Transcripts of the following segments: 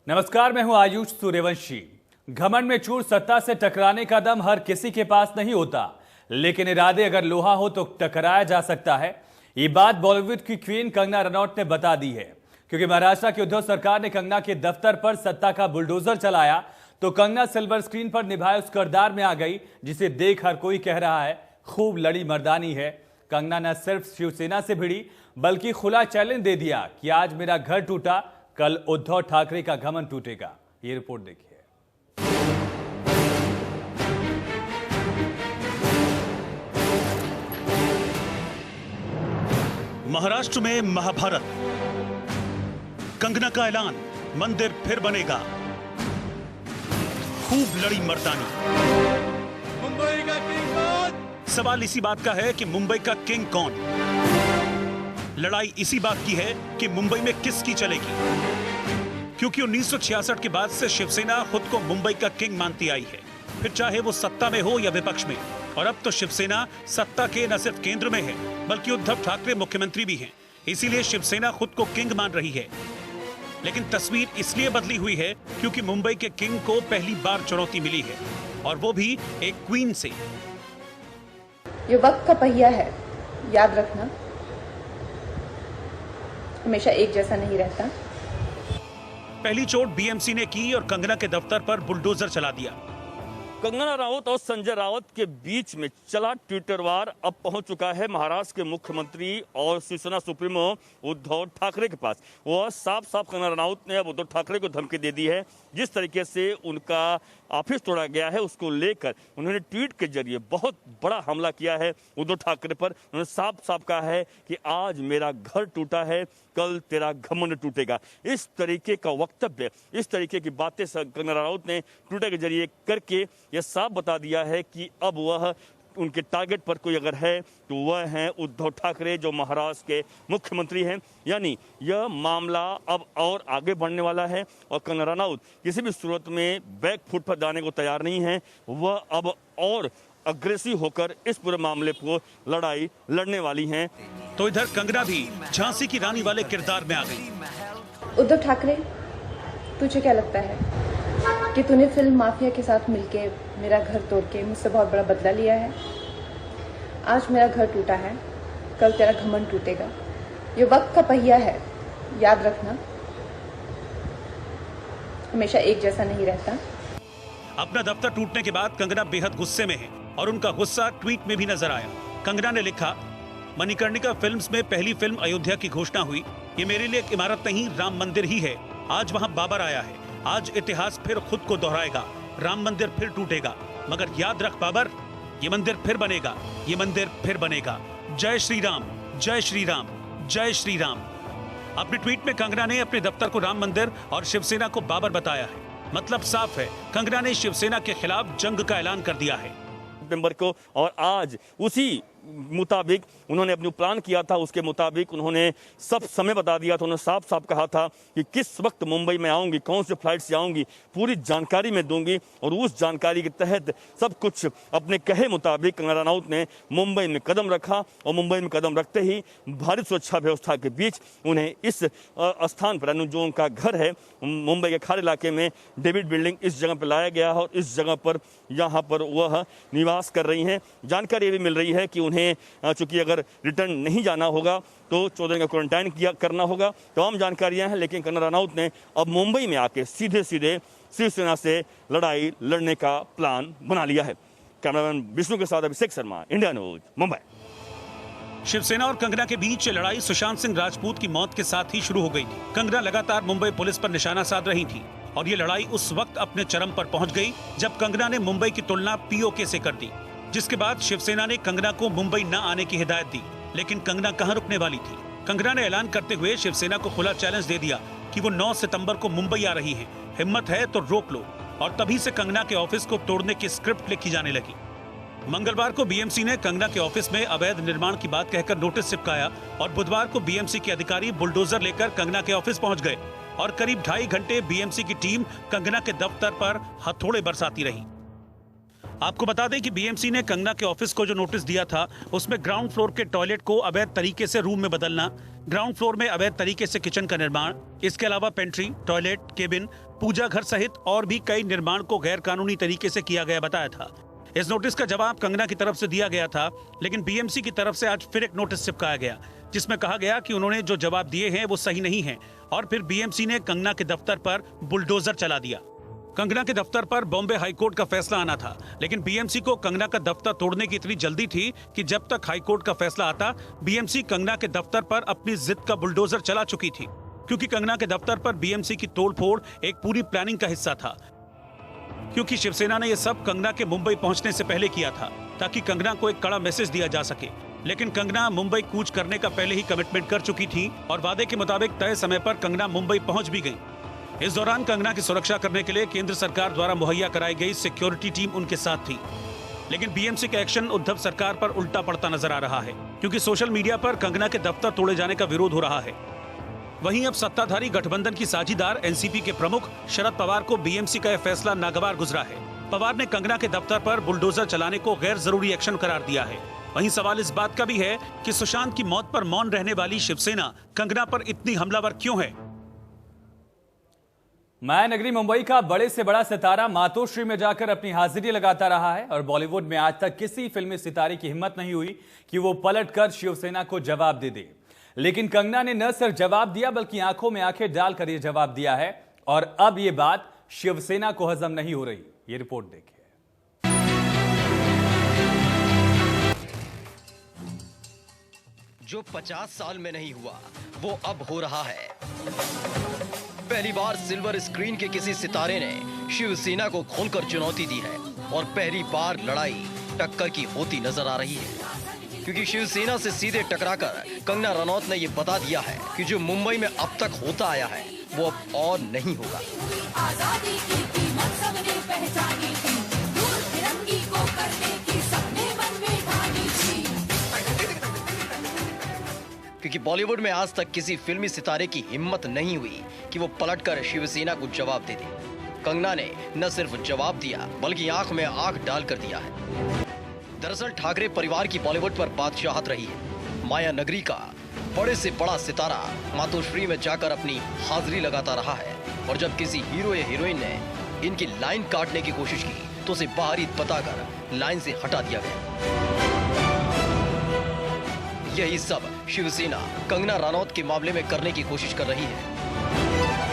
नमस्कार, मैं हूं आयुष सूर्यवंशी। घमंड में चूर सत्ता से टकराने का दम हर किसी के पास नहीं होता, लेकिन इरादे अगर लोहा हो तो टकराया जा सकता है। ये बात बॉलीवुड की क्वीन कंगना रनौत ने बता दी है, क्योंकि महाराष्ट्र की उद्धव सरकार ने कंगना के दफ्तर पर सत्ता का बुलडोजर चलाया तो कंगना सिल्वर स्क्रीन पर निभाए उस किरदार में आ गई जिसे देख हर कोई कह रहा है खूब लड़ी मर्दानी है। कंगना न सिर्फ शिवसेना से भिड़ी बल्कि खुला चैलेंज दे दिया कि आज मेरा घर टूटा, कल उद्धव ठाकरे का घमंड टूटेगा। ये रिपोर्ट देखिए। महाराष्ट्र में महाभारत, कंगना का ऐलान, मंदिर फिर बनेगा, खूब लड़ी मर्दानी। मुंबई का किंग कौन? सवाल इसी बात का है कि मुंबई का किंग कौन। लड़ाई इसी बात की है कि मुंबई में किसकी चलेगी, क्योंकि 1966 के बाद से शिवसेना खुद को मुंबई का किंग मानती आई है, फिर चाहे वो सत्ता में हो या विपक्ष में। और अब तो शिवसेना सत्ता के न सिर्फ केंद्र में है बल्कि उद्धव ठाकरे मुख्यमंत्री भी हैं। इसीलिए शिवसेना खुद को किंग मान रही है। लेकिन तस्वीर इसलिए बदली हुई है क्योंकि मुंबई के किंग को पहली बार चुनौती मिली है, और वो भी एक क्वीन से। ये वक्त का पहिया है, याद रखना, हमेशा एक जैसा नहीं रहता। पहली चोट बीएमसी ने की और कंगना के दफ्तर पर बुलडोजर चला दिया। कंगना राउत और संजय राउत के बीच में चला ट्विटर वार अब पहुंच चुका है महाराष्ट्र के मुख्यमंत्री और शिवसेना सुप्रीमो उद्धव ठाकरे के पास। वह साफ साफ कंगना राउत ने अब उद्धव ठाकरे को धमकी दे दी है। जिस तरीके से उनका ऑफिस तोड़ा गया है उसको लेकर उन्होंने ट्वीट के जरिए बहुत बड़ा हमला किया है उद्धव ठाकरे पर। उन्होंने साफ साफ कहा है कि आज मेरा घर टूटा है, कल तेरा घमंड टूटेगा। इस तरीके का वक्तव्य, इस तरीके की बातें कंगना राउत ने ट्विटर के जरिए करके यह साफ बता दिया है कि अब वह उनके टारगेट पर कोई अगर है तो वह हैं उद्धव ठाकरे, जो महाराष्ट्र के मुख्यमंत्री हैं। यानी यह मामला अब और आगे बढ़ने वाला है और कंगना रनौत किसी भी सूरत में बैक फुट पर जाने को तैयार नहीं है। वह अब और अग्रेसिव होकर इस पूरे मामले को लड़ाई लड़ने वाली हैं। तो इधर कंगना भी झांसी की रानी वाले किरदार में आ गई। उद्धव ठाकरे, तुझे क्या लगता है कि तूने फिल्म माफिया के साथ मिलके मेरा घर तोड़ के मुझसे बहुत बड़ा बदला लिया है? आज मेरा घर टूटा है, कल तेरा घमंड टूटेगा। ये वक्त का पहिया है, याद रखना, हमेशा एक जैसा नहीं रहता। अपना दफ्तर टूटने के बाद कंगना बेहद गुस्से में है और उनका गुस्सा ट्वीट में भी नजर आया। कंगना ने लिखा, मणिकर्णिका फिल्म्स में पहली फिल्म अयोध्या की घोषणा हुई। ये मेरे लिए एक इमारत नहीं, राम मंदिर ही है। आज वहां बाबर आया है। आज इतिहास फिर खुद को दोहराएगा, राम मंदिर फिर टूटेगा, मगर याद रख बाबर, ये मंदिर फिर बनेगा, ये मंदिर फिर बनेगा। जय श्री राम, जय श्री राम, जय श्री राम। अपने ट्वीट में कंगना ने अपने दफ्तर को राम मंदिर और शिवसेना को बाबर बताया है। मतलब साफ है, कंगना ने शिवसेना के खिलाफ जंग का ऐलान कर दिया है सितंबर को। और आज उसी मुताबिक उन्होंने अपनी प्लान किया था, उसके मुताबिक उन्होंने सब समय बता दिया था। उन्होंने साफ साफ कहा था कि किस वक्त मुंबई में आऊंगी, कौन से फ्लाइट से आऊंगी, पूरी जानकारी मैं दूंगी। और उस जानकारी के तहत सब कुछ अपने कहे मुताबिक कंगना रनौत ने मुंबई में कदम रखा। और मुंबई में कदम रखते ही भारी सुरक्षा व्यवस्था के बीच उन्हें इस स्थान पर, जो उनका घर है मुंबई के खाड़ी इलाके में डेविड बिल्डिंग, इस जगह पर लाया गया है। और इस जगह पर यहाँ पर वह निवास कर रही हैं। जानकारी ये भी मिल रही है कि उन्हें चूंकि अगर रिटर्न नहीं जाना होगा तो 14 दिन का क्वारंटाइन करना होगा। तमाम जानकारियां हैं, लेकिन कंगना रनौत ने अब मुंबई में आके सीधे सीधे शिवसेना से लड़ाई लड़ने का प्लान बना लिया है। कैमरामैन विष्णु के साथ अभिषेक शर्मा, इंडिया न्यूज, मुंबई। शिवसेना और कंगना के बीच लड़ाई सुशांत सिंह राजपूत की मौत के साथ ही शुरू हो गई थी। कंगना लगातार मुंबई पुलिस पर निशाना साध रही थी और ये लड़ाई उस वक्त अपने चरम पर पहुंच गई जब कंगना ने मुंबई की तुलना पीओके से कर दी, जिसके बाद शिवसेना ने कंगना को मुंबई न आने की हिदायत दी। लेकिन कंगना कहां रुकने वाली थी। कंगना ने ऐलान करते हुए शिवसेना को खुला चैलेंज दे दिया कि वो 9 सितंबर को मुंबई आ रही है, हिम्मत है तो रोक लो। और तभी से कंगना के ऑफिस को तोड़ने की स्क्रिप्ट लिखी जाने लगी। मंगलवार को बीएमसी ने कंगना के ऑफिस में अवैध निर्माण की बात कहकर नोटिस चिपकाया और बुधवार को बीएमसी के अधिकारी बुलडोजर लेकर कंगना के ऑफिस पहुंच गए और करीब 2.5 घंटे बीएमसी की टीम कंगना के दफ्तर पर हथौड़े बरसाती रही। आपको बता दें कि बीएमसी ने कंगना के ऑफिस को जो नोटिस दिया था उसमें ग्राउंड फ्लोर के टॉयलेट को अवैध तरीके से रूम में बदलना, ग्राउंड फ्लोर में अवैध तरीके से किचन का निर्माण, इसके अलावा पेंट्री, टॉयलेट, केबिन, पूजा घर सहित और भी कई निर्माण को गैर कानूनी तरीके से किया गया बताया था। इस नोटिस का जवाब कंगना की तरफ से दिया गया था, लेकिन बीएमसी की तरफ से आज फिर एक नोटिस चिपकाया गया जिसमें कहा गया कि उन्होंने जो जवाब दिए हैं वो सही नहीं है और फिर बीएमसी ने कंगना के दफ्तर पर बुलडोजर चला दिया। कंगना के दफ्तर पर बॉम्बे हाईकोर्ट का फैसला आना था, लेकिन बीएमसी को कंगना का दफ्तर तोड़ने की इतनी जल्दी थी कि जब तक हाईकोर्ट का फैसला आता बीएमसी कंगना के दफ्तर पर अपनी जिद का बुलडोजर चला चुकी थी, क्योंकि कंगना के दफ्तर पर बीएमसी की तोड़फोड़ एक पूरी प्लानिंग का हिस्सा था। क्योंकि शिवसेना ने यह सब कंगना के मुंबई पहुंचने से पहले किया था ताकि कंगना को एक कड़ा मैसेज दिया जा सके, लेकिन कंगना मुंबई कूच करने का पहले ही कमिटमेंट कर चुकी थी और वादे के मुताबिक तय समय पर कंगना मुंबई पहुंच भी गई। इस दौरान कंगना की सुरक्षा करने के लिए केंद्र सरकार द्वारा मुहैया कराई गई सिक्योरिटी टीम उनके साथ थी, लेकिन बीएमसी का एक्शन उद्धव सरकार पर उल्टा पड़ता नजर आ रहा है, क्योंकि सोशल मीडिया पर कंगना के दफ्तर तोड़े जाने का विरोध हो रहा है। वहीं अब सत्ताधारी गठबंधन की साझीदार एनसीपी के प्रमुख शरद पवार को बीएमसी का यह फैसला नागवार गुजरा है। पवार ने कंगना के दफ्तर पर बुलडोजर चलाने को गैर जरूरी एक्शन करार दिया है। वहीं सवाल इस बात का भी है कि सुशांत की मौत पर मौन रहने वाली शिवसेना कंगना पर इतनी हमलावर क्यों है। माया नगरी मुंबई का बड़े से बड़ा सितारा मातोश्री में जाकर अपनी हाजिरी लगाता रहा है और बॉलीवुड में आज तक किसी फिल्मी सितारे की हिम्मत नहीं हुई कि वो पलटकर शिवसेना को जवाब दे दे, लेकिन कंगना ने न सिर्फ जवाब दिया बल्कि आंखों में आंखें डालकर यह जवाब दिया है और अब यह बात शिवसेना को हजम नहीं हो रही। ये रिपोर्ट देखिए। जो 50 साल में नहीं हुआ वो अब हो रहा है। पहली बार सिल्वर स्क्रीन के किसी सितारे ने शिवसेना को खोलकर चुनौती दी है और पहली बार लड़ाई टक्कर की होती नजर आ रही है, क्योंकि शिवसेना से सीधे टकराकर कंगना रनौत ने यह बता दिया है कि जो मुंबई में अब तक होता आया है वो अब और नहीं होगा। आजादी की कीमत सबने पहचानी थी, दूर तिरंगी को करने की सबने मन में ठानी थी। क्योंकि बॉलीवुड में आज तक किसी फिल्मी सितारे की हिम्मत नहीं हुई कि वो पलटकर शिवसेना को जवाब दे दे। कंगना ने न सिर्फ जवाब दिया बल्कि आंख में आंख डाल कर दिया है। दरअसल ठाकरे परिवार की बॉलीवुड पर बादशाहत रही है। माया नगरी का बड़े से बड़ा सितारा मातोश्री में जाकर अपनी हाजिरी लगाता रहा है और जब किसी हीरो या हीरोइन ने इनकी लाइन काटने की कोशिश की तो उसे बाहरी बताकर लाइन से हटा दिया गया। यही सब शिवसेना कंगना रनौत के मामले में करने की कोशिश कर रही है।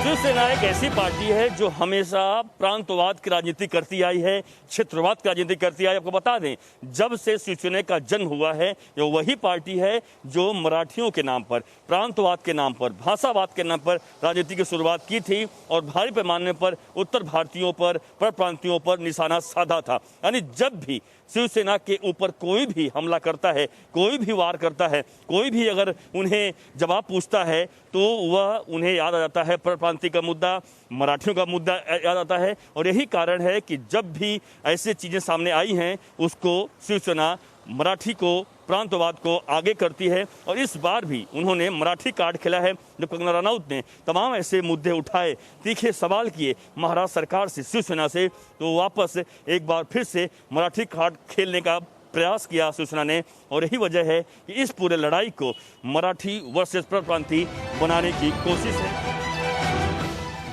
शिवसेना एक ऐसी पार्टी है जो हमेशा प्रांतवाद की राजनीति करती आई है, क्षेत्रवाद की राजनीति करती आई। आपको बता दें, जब से शिवसेना का जन्म हुआ है ये वही पार्टी है जो मराठियों के नाम पर, प्रांतवाद के नाम पर, भाषावाद के नाम पर राजनीति की शुरुआत की थी और भारी पैमाने पर उत्तर भारतीयों पर, परप्रांतियों पर निशाना साधा था। यानी जब भी शिवसेना के ऊपर कोई भी हमला करता है, कोई भी वार करता है, कोई भी अगर उन्हें जवाब पूछता है तो वह उन्हें याद आ जाता है परप्रांति का मुद्दा, मराठियों का मुद्दा याद आता है। और यही कारण है कि जब भी ऐसी चीज़ें सामने आई हैं उसको शिवसेना मराठी को, प्रांतवाद को आगे करती है। और इस बार भी उन्होंने मराठी कार्ड खेला है। जब कंगना रनौत ने तमाम ऐसे मुद्दे उठाए, तीखे सवाल किए महाराष्ट्र सरकार से, शिवसेना से, तो वापस एक बार फिर से मराठी कार्ड खेलने का प्रयास किया शिवसेना ने। और यही वजह है कि इस पूरे लड़ाई को मराठी वर्सेस परप्रांति बनाने की कोशिश है।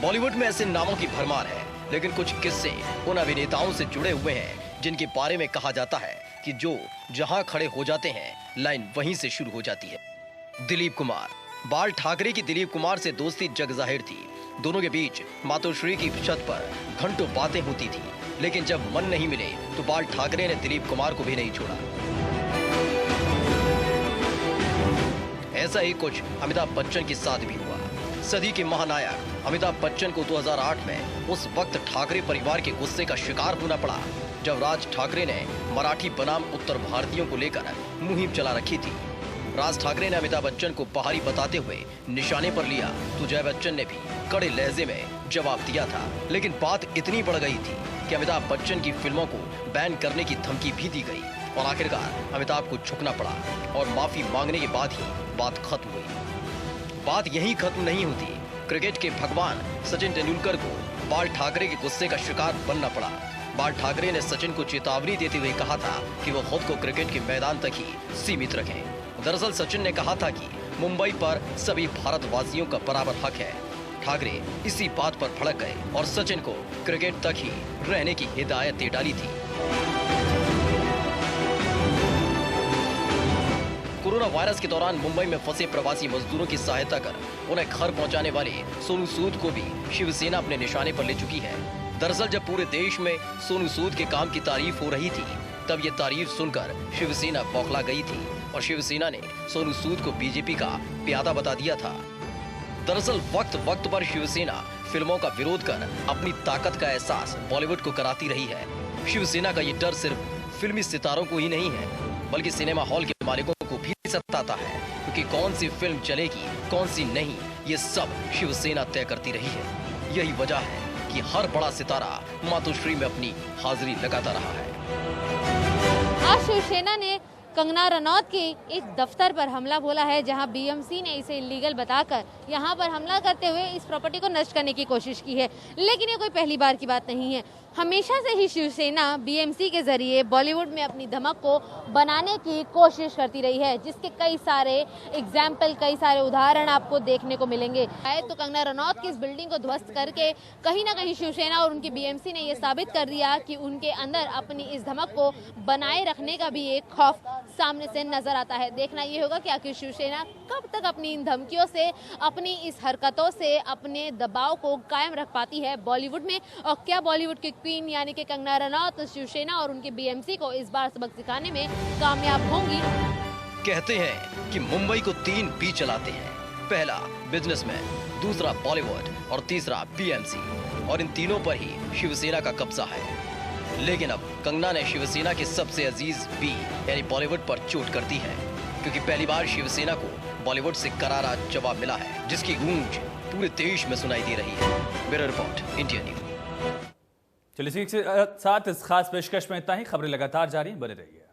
बॉलीवुड में ऐसे नामों की भरमार है, लेकिन कुछ किस्से उन अभिनेताओं से जुड़े हुए हैं जिनके बारे में कहा जाता है कि जो जहां खड़े हो जाते हैं लाइन वहीं से शुरू हो जाती है। दिलीप कुमार, बाल ठाकरे की दिलीप कुमार से दोस्ती जग जाहिर थी। दोनों के बीच मातोश्री की छत पर घंटों बातें होती थी, लेकिन जब मन नहीं मिले तो बाल ठाकरे ने दिलीप कुमार को भी नहीं छोड़ा। ऐसा ही कुछ अमिताभ बच्चन के साथ भी हुआ। सदी के महानायक अमिताभ बच्चन को 2008 में उस वक्त ठाकरे परिवार के गुस्से का शिकार होना पड़ा जब राज ठाकरे ने मराठी बनाम उत्तर भारतीयों को लेकर मुहिम चला रखी थी। राज ठाकरे ने अमिताभ बच्चन को पहाड़ी बताते हुए निशाने पर लिया तो जय बच्चन ने भी कड़े लहजे में जवाब दिया था। लेकिन बात इतनी बढ़ गई थी कि अमिताभ बच्चन की फिल्मों को बैन करने की धमकी भी दी गई और आखिरकार अमिताभ को झुकना पड़ा और माफी मांगने के बाद ही बात खत्म हुई। बात यहीं खत्म नहीं होती। क्रिकेट के भगवान सचिन तेंदुलकर को बाल ठाकरे के गुस्से का शिकार बनना पड़ा। बाल ठाकरे ने सचिन को चेतावनी देते हुए कहा था कि वो खुद को क्रिकेट के मैदान तक ही सीमित रखें। दरअसल सचिन ने कहा था कि मुंबई पर सभी भारतवासियों का बराबर हक है। ठाकरे इसी बात पर भड़क गए और सचिन को क्रिकेट तक ही रहने की हिदायत दे डाली थी। कोरोना वायरस के दौरान मुंबई में फंसे प्रवासी मजदूरों की सहायता कर उन्हें घर पहुंचाने वाले सोनू सूद को भी शिवसेना अपने निशाने पर ले चुकी है। दरअसल जब पूरे देश में सोनू सूद के काम की तारीफ हो रही थी, तब ये तारीफ सुनकर शिवसेना बौखला गई थी और शिवसेना ने सोनू सूद को बीजेपी का प्यादा बता दिया था। दरअसल वक्त वक्त पर शिवसेना फिल्मों का विरोध कर अपनी ताकत का एहसास बॉलीवुड को कराती रही है। शिवसेना का ये डर सिर्फ फिल्मी सितारों को ही नहीं है, बल्कि सिनेमा हॉल के मालिकों को भी सताता है, क्योंकि कौन सी फिल्म चलेगी कौन सी नहीं, ये सब शिवसेना तय करती रही है। यही वजह है कि हर बड़ा सितारा मातोश्री में अपनी हाजिरी लगाता रहा है। आज शिवसेना ने कंगना रनौत के एक दफ्तर पर हमला बोला है, जहां बीएमसी ने इसे इलीगल बताकर यहां पर हमला करते हुए इस प्रॉपर्टी को नष्ट करने की कोशिश की है। लेकिन ये कोई पहली बार की बात नहीं है। हमेशा से ही शिवसेना बीएमसी के जरिए बॉलीवुड में अपनी धमक को बनाने की कोशिश करती रही है, जिसके कई सारे एग्जाम्पल, कई सारे उदाहरण आपको देखने को मिलेंगे। तो कंगना रनौत की इस बिल्डिंग को ध्वस्त करके कहीं ना कहीं शिवसेना और उनकी बीएमसी ने यह साबित कर दिया कि उनके अंदर अपनी इस धमक को बनाए रखने का भी एक खौफ सामने से नजर आता है। देखना ये होगा कि आखिर शिवसेना कब तक अपनी इन धमकियों से, अपनी इस हरकतों से अपने दबाव को कायम रख पाती है बॉलीवुड में, और क्या बॉलीवुड की क्वीन यानी कि कंगना रनौत शिवसेना और उनके बीएमसी को इस बार सबक सिखाने में कामयाब होंगी। कहते हैं कि मुंबई को 3 पी चलाते हैं, पहला बिजनेसमैन, दूसरा बॉलीवुड और तीसरा बीएमसी, और इन तीनों पर ही शिवसेना का कब्जा है। लेकिन अब कंगना ने शिवसेना के सबसे अजीज बी यानी बॉलीवुड पर चोट कर दी है, क्योंकि पहली बार शिवसेना को बॉलीवुड से करारा जवाब मिला है, जिसकी गूंज पूरे देश में सुनाई दे रही है। Bureau report, India news. चलिए इसी के साथ इस खास पेशकश में इतना ही। खबरें लगातार जारी, बने रहिए।